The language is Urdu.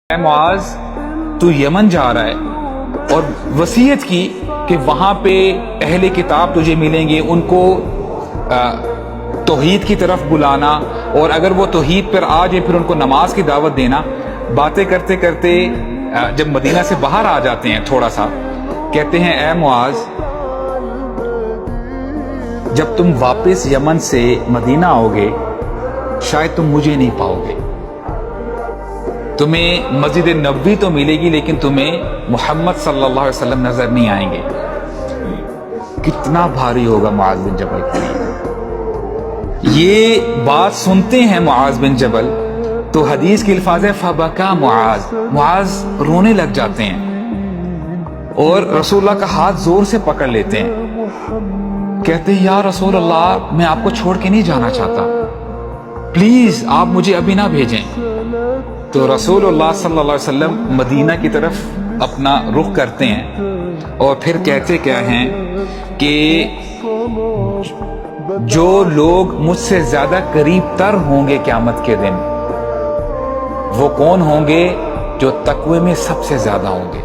اے معاذ تو یمن جا رہا ہے، اور وصیت کی کہ وہاں پہ اہل کتاب تجھے ملیں گے، ان کو توحید کی طرف بلانا، اور اگر وہ توحید پر آ جائے پھر ان کو نماز کی دعوت دینا۔ باتیں کرتے کرتے جب مدینہ سے باہر آ جاتے ہیں تھوڑا سا، کہتے ہیں اے معاذ جب تم واپس یمن سے مدینہ آؤ گے شاید تم مجھے نہیں پاؤ گے، تمہیں مسجد نبوی تو ملے گی لیکن تمہیں محمد صلی اللہ علیہ وسلم نظر نہیں آئیں گے۔ کتنا بھاری ہوگا معاذ بن جبل کے لیے۔ یہ بات سنتے ہیں معاذ بن جبل تو حدیث کے الفاظ ہے فبکا معاذ، معاذ رونے لگ جاتے ہیں اور رسول اللہ کا ہاتھ زور سے پکڑ لیتے ہیں، کہتے ہیں یا رسول اللہ میں آپ کو چھوڑ کے نہیں جانا چاہتا، پلیز آپ مجھے ابھی نہ بھیجیں۔ تو رسول اللہ صلی اللہ علیہ وسلم مدینہ کی طرف اپنا رخ کرتے ہیں اور پھر کہتے کیا ہیں کہ جو لوگ مجھ سے زیادہ قریب تر ہوں گے قیامت کے دن وہ کون ہوں گے؟ جو تقوی میں سب سے زیادہ ہوں گے۔